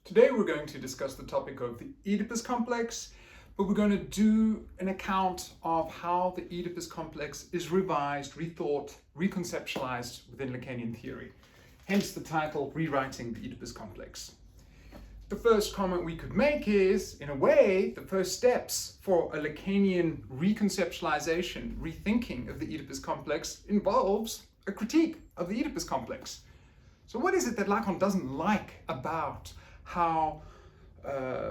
Today we're going to discuss the topic of the Oedipus complex, but we're going to do an account of how the Oedipus complex is revised, rethought, reconceptualized within Lacanian theory. Hence the title, Rewriting the Oedipus complex. The first comment we could make is, in a way, the first steps for a Lacanian reconceptualization, rethinking of the Oedipus complex involves a critique of the Oedipus complex. So what is it that Lacan doesn't like about how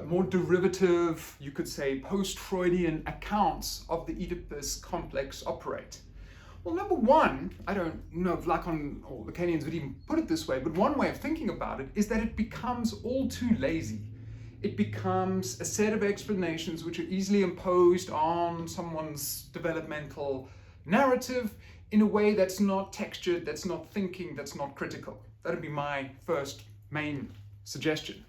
more derivative, you could say, post-Freudian accounts of the Oedipus complex operate? Well, number one, I don't know if Lacan or Lacanians would even put it this way, but one way of thinking about it is that it becomes all too lazy. It becomes a set of explanations which are easily imposed on someone's developmental narrative in a way that's not textured, that's not thinking, that's not critical. That would be my first main suggestion.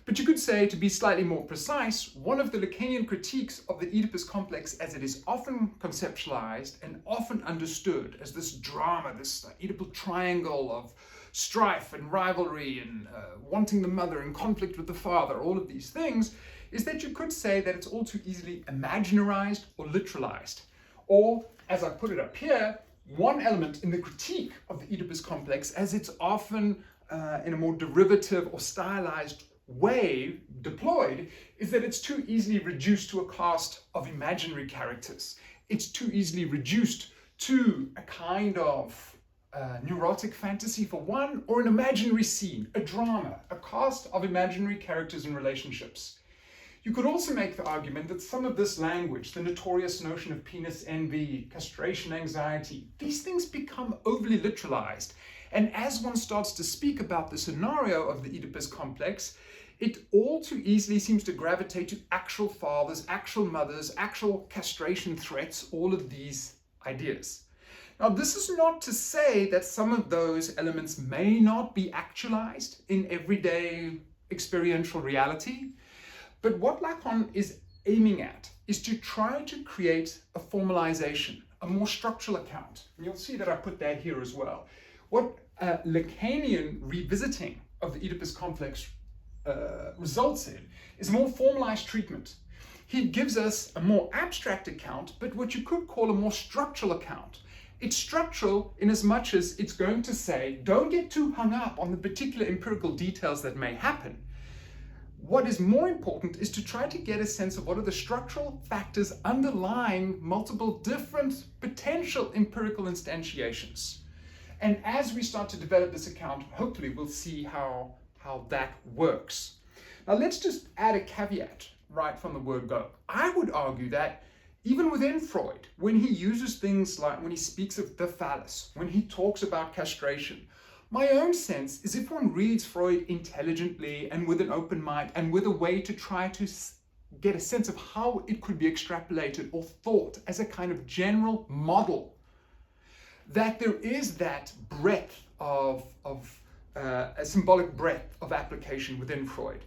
But you could say, to be slightly more precise, one of the Lacanian critiques of the Oedipus complex as it is often conceptualized and often understood as this drama, this Oedipal triangle of strife and rivalry and wanting the mother and conflict with the father, all of these things, is that you could say that it's all too easily imaginarized or literalized. Or, as I put it up here, one element in the critique of the Oedipus complex, as it's often in a more derivative or stylized way deployed, is that it's too easily reduced to a cast of imaginary characters. It's too easily reduced to a kind of neurotic fantasy for one, or an imaginary scene, a drama, a cast of imaginary characters and relationships. You could also make the argument that some of this language, the notorious notion of penis envy, castration anxiety, these things become overly literalized. And as one starts to speak about the scenario of the Oedipus complex, it all too easily seems to gravitate to actual fathers, actual mothers, actual castration threats, all of these ideas. Now, this is not to say that some of those elements may not be actualized in everyday experiential reality, but what Lacan is aiming at is to try to create a formalization, a more structural account. And you'll see that I put that here as well. What Lacanian revisiting of the Oedipus complex results in is a more formalized treatment. He gives us a more abstract account, but what you could call a more structural account. It's structural in as much as it's going to say, don't get too hung up on the particular empirical details that may happen. What is more important is to try to get a sense of what are the structural factors underlying multiple different potential empirical instantiations. And as we start to develop this account, hopefully we'll see how that works. Now let's just add a caveat right from the word go. I would argue that even within Freud, when he uses things like, when he speaks of the phallus, when he talks about castration, my own sense is if one reads Freud intelligently and with an open mind and with a way to try to get a sense of how it could be extrapolated or thought as a kind of general model, that there is that breadth of a symbolic breadth of application within Freud.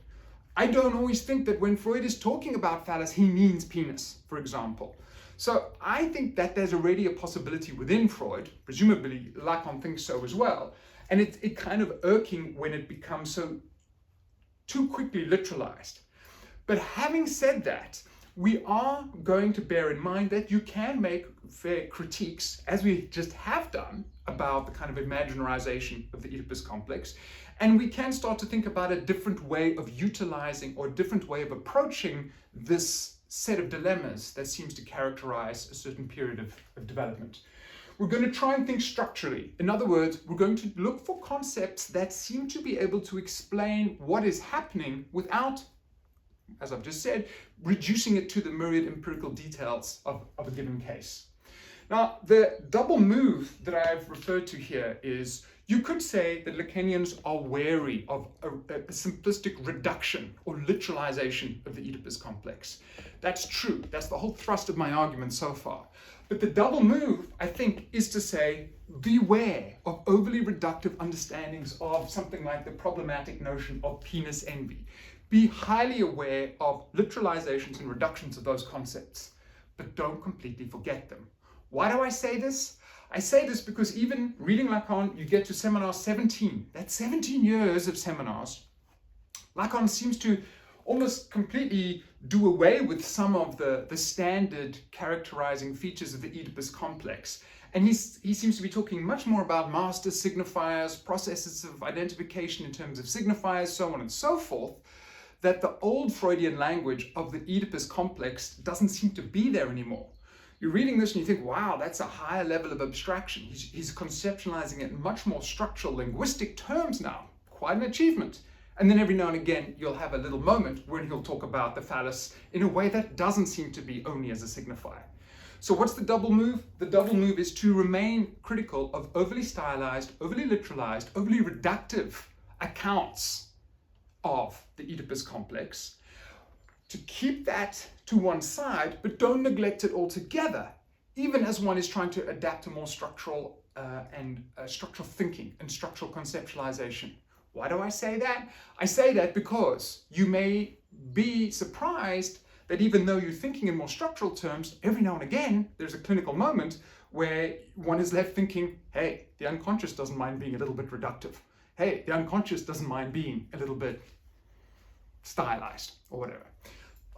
I don't always think that when Freud is talking about phallus, he means penis, for example. So I think that there's already a possibility within Freud, presumably Lacan thinks so as well, and it's kind of irking when it becomes so too quickly literalized. But having said that, we are going to bear in mind that you can make fair critiques, as we just have done, about the kind of imaginarization of the Oedipus complex, and we can start to think about a different way of utilizing or a different way of approaching this set of dilemmas that seems to characterize a certain period of development. We're going to try and think structurally. In other words, we're going to look for concepts that seem to be able to explain what is happening without, as I've just said, reducing it to the myriad empirical details of a given case. Now, the double move that I've referred to here is, you could say that Lacanians are wary of a simplistic reduction or literalization of the Oedipus complex. That's true. That's the whole thrust of my argument so far. But the double move, I think, is to say, beware of overly reductive understandings of something like the problematic notion of penis envy. Be highly aware of literalizations and reductions of those concepts, but don't completely forget them. Why do I say this? I say this because even reading Lacan, you get to seminar 17. That's 17 years of seminars Lacan seems to almost completely do away with some of the standard characterizing features of the Oedipus complex. And he seems to be talking much more about master signifiers, processes of identification in terms of signifiers, so on and so forth, that the old Freudian language of the Oedipus complex doesn't seem to be there anymore. You're reading this and you think, wow, that's a higher level of abstraction. He's conceptualizing it in much more structural linguistic terms now. Quite an achievement. And then every now and again, you'll have a little moment when he'll talk about the phallus in a way that doesn't seem to be only as a signifier. So what's the double move? The double move is to remain critical of overly stylized, overly literalized, overly reductive accounts of the Oedipus complex, to keep that to one side, but don't neglect it altogether, even as one is trying to adapt to more structural structural thinking and structural conceptualization. Why do I say that? I say that because you may be surprised that even though you're thinking in more structural terms, every now and again, there's a clinical moment where one is left thinking, hey, the unconscious doesn't mind being a little bit reductive. Hey, the unconscious doesn't mind being a little bit stylized or whatever.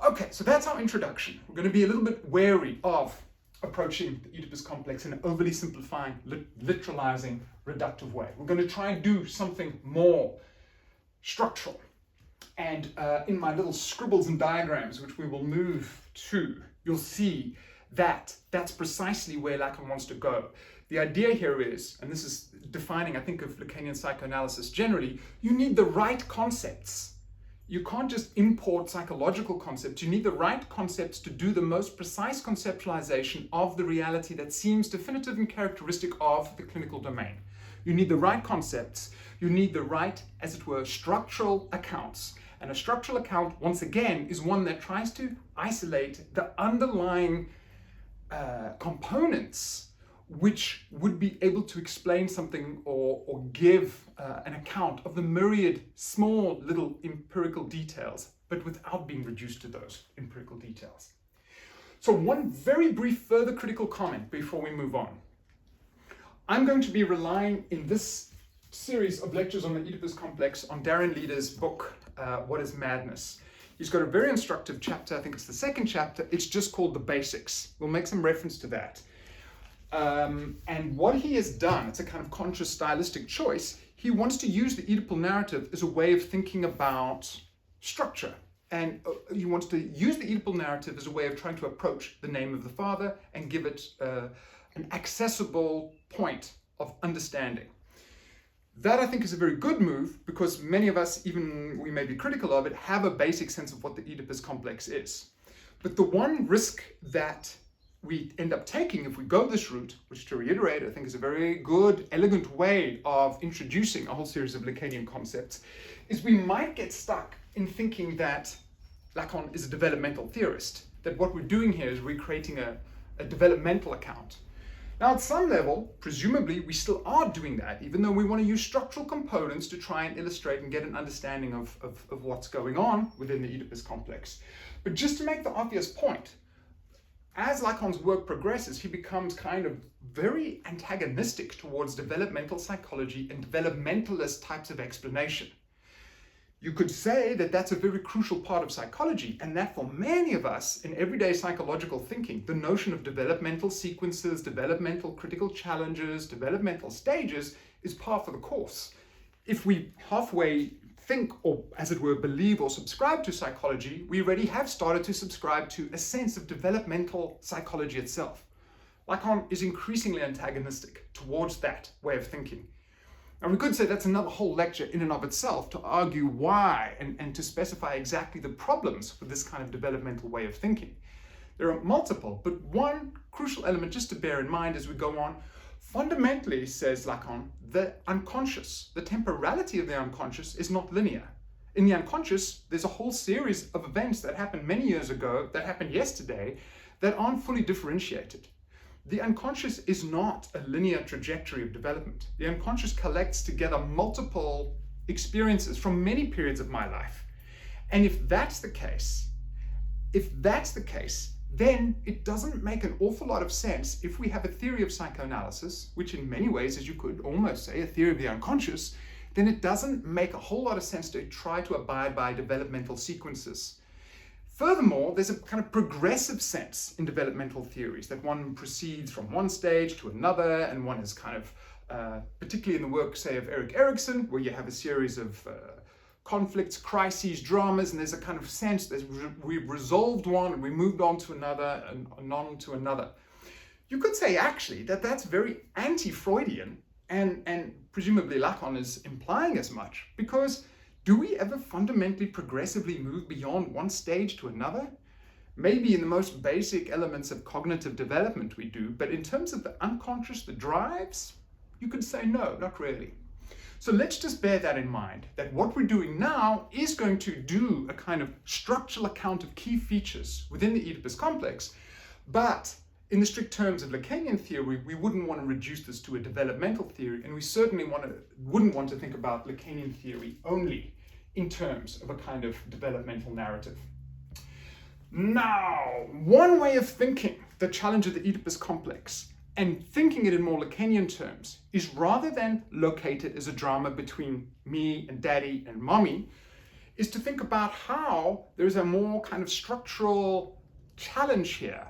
Okay, so that's our introduction. We're going to be a little bit wary of approaching the Oedipus complex in an overly simplifying, literalizing, reductive way. We're going to try and do something more structural. And in my little scribbles and diagrams, which we will move to, you'll see that that's precisely where Lacan wants to go. The idea here is, and this is defining, I think, of Lacanian psychoanalysis generally, you need the right concepts. You can't just import psychological concepts. You need the right concepts to do the most precise conceptualization of the reality that seems definitive and characteristic of the clinical domain. You need the right concepts. You need the right, as it were, structural accounts. And a structural account, once again, is one that tries to isolate the underlying components which would be able to explain something or give an account of the myriad small little empirical details, but without being reduced to those empirical details. So one very brief further critical comment before we move on. I'm going to be relying in this series of lectures on the Oedipus complex on Darren Leader's book, What is Madness? He's got a very instructive chapter, I think it's the second chapter, it's just called The Basics. We'll make some reference to that. And what he has done, it's a kind of conscious stylistic choice, he wants to use the Oedipal narrative as a way of thinking about structure. And he wants to use the Oedipal narrative as a way of trying to approach the name of the father and give it an accessible point of understanding. That, I think, is a very good move because many of us, even we may be critical of it, have a basic sense of what the Oedipus complex is. But the one risk that we end up taking if we go this route, which, to reiterate, I think is a very good, elegant way of introducing a whole series of Lacanian concepts, is we might get stuck in thinking that Lacan is a developmental theorist, that what we're doing here is recreating a developmental account. Now, at some level, presumably, we still are doing that, even though we want to use structural components to try and illustrate and get an understanding of what's going on within the Oedipus complex. But just to make the obvious point, as Lacan's work progresses, he becomes kind of very antagonistic towards developmental psychology and developmentalist types of explanation. You could say that that's a very crucial part of psychology, and that for many of us in everyday psychological thinking, the notion of developmental sequences, developmental critical challenges, developmental stages is par for the course. If we halfway think, or as it were, believe or subscribe to psychology, we already have started to subscribe to a sense of developmental psychology itself. Lacan is increasingly antagonistic towards that way of thinking. And we could say that's another whole lecture in and of itself to argue why and to specify exactly the problems with this kind of developmental way of thinking. There are multiple, but one crucial element just to bear in mind as we go on, fundamentally, says Lacan, the unconscious, the temporality of the unconscious is not linear. In the unconscious, there's a whole series of events that happened many years ago, that happened yesterday, that aren't fully differentiated. The unconscious is not a linear trajectory of development. The unconscious collects together multiple experiences from many periods of my life. And if that's the case, then it doesn't make an awful lot of sense if we have a theory of psychoanalysis, which in many ways, as you could almost say, a theory of the unconscious, then it doesn't make a whole lot of sense to try to abide by developmental sequences. Furthermore, there's a kind of progressive sense in developmental theories that one proceeds from one stage to another, and one is kind of, particularly in the work, say, of Erik Erikson, where you have a series of conflicts, crises, dramas, and there's a kind of sense that we've resolved one and we moved on to another and on to another. You could say actually that that's very anti-Freudian, and presumably Lacan is implying as much, because do we ever fundamentally progressively move beyond one stage to another? Maybe in the most basic elements of cognitive development we do, but in terms of the unconscious, the drives, you could say no, not really. So let's just bear that in mind, that what we're doing now is going to do a kind of structural account of key features within the Oedipus complex, but in the strict terms of Lacanian theory, we wouldn't want to reduce this to a developmental theory, and we certainly wouldn't want to think about Lacanian theory only in terms of a kind of developmental narrative. Now, one way of thinking the challenge of the Oedipus complex and thinking it in more Lacanian terms is, rather than locate it as a drama between me and daddy and mommy, is to think about how there's a more kind of structural challenge here.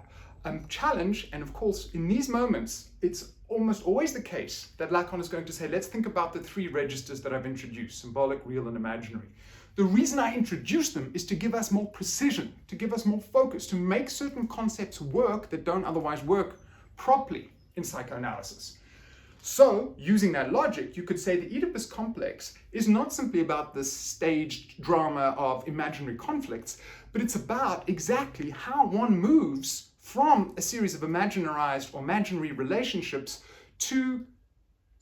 Challenge, and of course, in these moments, it's almost always the case that Lacan is going to say, let's think about the three registers that I've introduced, symbolic, real, and imaginary. The reason I introduce them is to give us more precision, to give us more focus, to make certain concepts work that don't otherwise work properly in psychoanalysis. So, using that logic, you could say the Oedipus complex is not simply about this staged drama of imaginary conflicts, but it's about exactly how one moves from a series of imaginarized or imaginary relationships to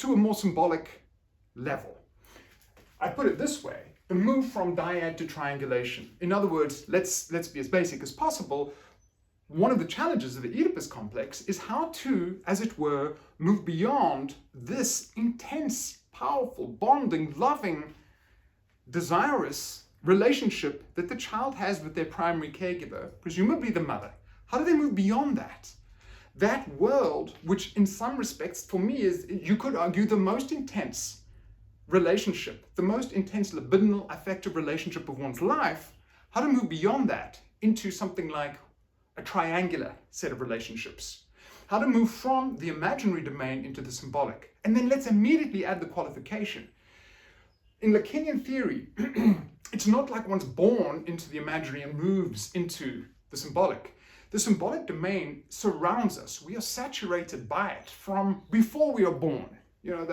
a more symbolic level. I put it this way, the move from dyad to triangulation. In other words, let's be as basic as possible. One of the challenges of the Oedipus complex is how to, as it were, move beyond this intense, powerful, bonding, loving, desirous relationship that the child has with their primary caregiver, presumably the mother. How do they move beyond that? That world, which in some respects for me is, you could argue, the most intense relationship, the most intense libidinal affective relationship of one's life, how to move beyond that into something like a triangular set of relationships. How to move from the imaginary domain into the symbolic. And then let's immediately add the qualification. In Lacanian theory, it's not like one's born into the imaginary and moves into the symbolic. The symbolic domain surrounds us. We are saturated by it from before we are born. You know,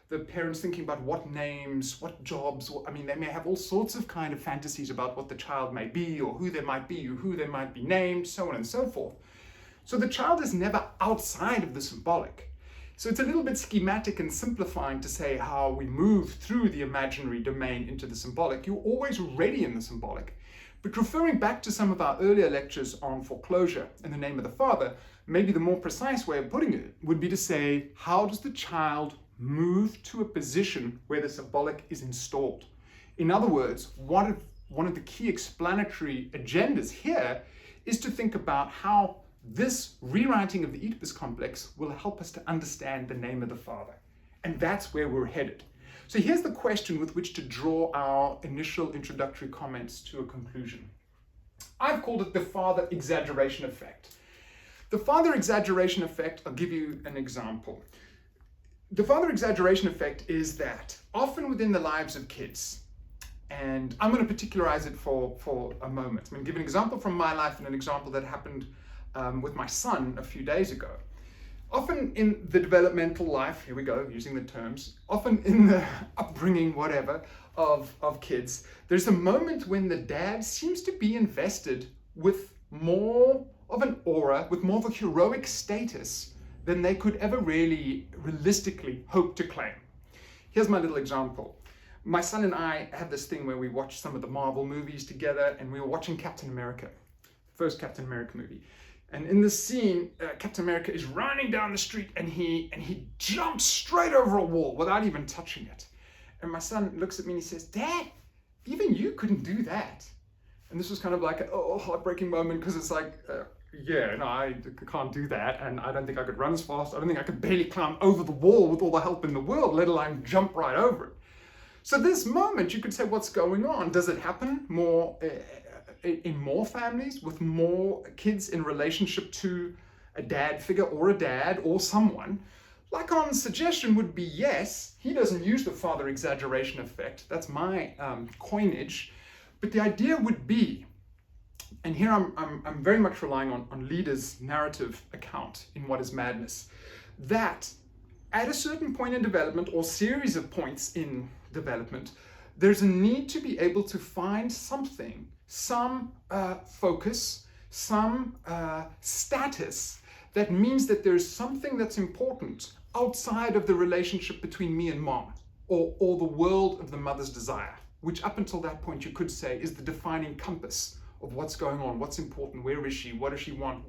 the parents thinking about what names, what jobs, they may have all sorts of kind of fantasies about what the child may be, or who they might be, or who they might be named, so on and so forth. So the child is never outside of the symbolic. So it's a little bit schematic and simplifying to say how we move through the imaginary domain into the symbolic. You're always already in the symbolic. But referring back to some of our earlier lectures on foreclosure and the name of the father, maybe the more precise way of putting it would be to say, how does the child move to a position where the symbolic is installed? In other words, one of the key explanatory agendas here is to think about how this rewriting of the Oedipus complex will help us to understand the name of the father. And that's where we're headed. So here's the question with which to draw our initial introductory comments to a conclusion. I've called it the father exaggeration effect. The father exaggeration effect, I'll give you an example. The father exaggeration effect is that often within the lives of kids, and I'm going to particularize it for a moment. I'm going to give an example from my life and an example that happened with my son a few days ago. Often in the developmental life, here we go, using the terms, often in the upbringing, whatever, of kids, there's a moment when the dad seems to be invested with more of an aura, with more of a heroic status than they could ever really realistically hope to claim. Here's my little example. My son and I have this thing where we watch some of the Marvel movies together, and we were watching Captain America, the first Captain America movie. And in this scene, Captain America is running down the street, and he jumps straight over a wall without even touching it. And my son looks at me and he says, "Dad, even you couldn't do that." And this was kind of like a heartbreaking moment, because it's like, yeah, no, I can't do that, and I don't think I could run as fast. I don't think I could barely climb over the wall with all the help in the world, let alone jump right over it. So this moment, you could say, what's going on? Does it happen more in more families with more kids in relationship to a dad figure or a dad or someone? Lacan's suggestion would be yes. He doesn't use the father exaggeration effect. That's my coinage. But the idea would be, and here I'm very much relying on Leader's narrative account in What is Madness, that at a certain point in development or series of points in development, there's a need to be able to find something, some focus, some status that means that there's something that's important outside of the relationship between me and mom, or the world of the mother's desire, which up until that point you could say is the defining compass of what's going on, what's important, where is she, what does she want,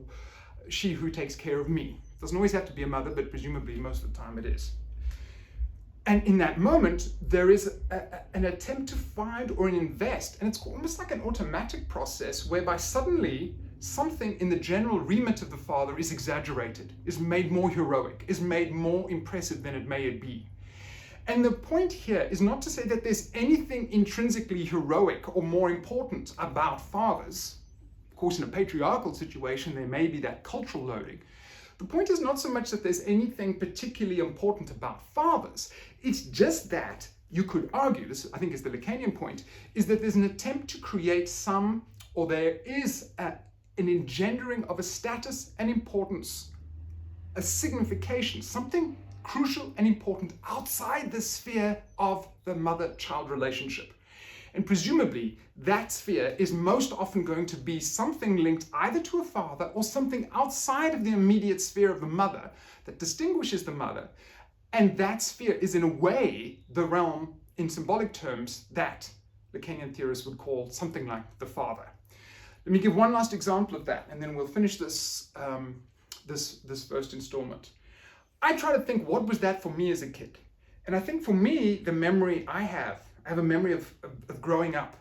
she who takes care of me. It doesn't always have to be a mother, but presumably most of the time it is. And in that moment, there is an attempt to find or an invest, and it's almost like an automatic process whereby suddenly something in the general remit of the father is exaggerated, is made more heroic, is made more impressive than it may be. And the point here is not to say that there's anything intrinsically heroic or more important about fathers. Of course, in a patriarchal situation, there may be that cultural loading. The point is not so much that there's anything particularly important about fathers. It's just that you could argue, this I think is the Lacanian point, is that there's an attempt to create some, or there is an engendering of a status and importance, a signification, something crucial and important outside the sphere of the mother-child relationship. And presumably that sphere is most often going to be something linked either to a father or something outside of the immediate sphere of the mother that distinguishes the mother. And that sphere is in a way the realm, in symbolic terms, that Lacanian theorists would call something like the father. Let me give one last example of that, and then we'll finish this first installment. I try to think, what was that for me as a kid? And I think for me, the memory I have a memory of growing up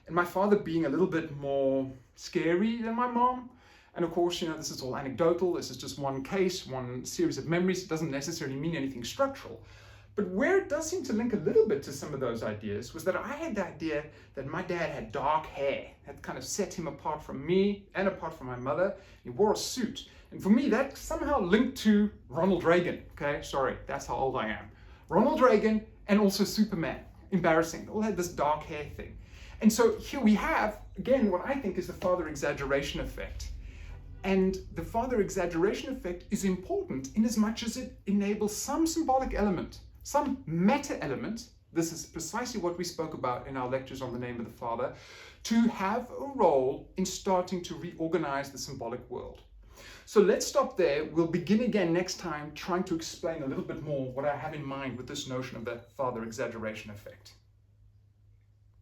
and my father being a little bit more scary than my mom. And of course, this is all anecdotal. This is just one case, one series of memories. It doesn't necessarily mean anything structural. But where it does seem to link a little bit to some of those ideas was that I had the idea that my dad had dark hair. That kind of set him apart from me and apart from my mother. He wore a suit. And for me, that somehow linked to Ronald Reagan. Okay, sorry, that's how old I am. Ronald Reagan and also Superman. Embarrassing. They all had this dark hair thing. And so here we have, again, what I think is the father exaggeration effect. And the father exaggeration effect is important in as much as it enables some symbolic element, some meta element, this is precisely what we spoke about in our lectures on the name of the father, to have a role in starting to reorganize the symbolic world. So let's stop there. We'll begin again next time trying to explain a little bit more what I have in mind with this notion of the father exaggeration effect.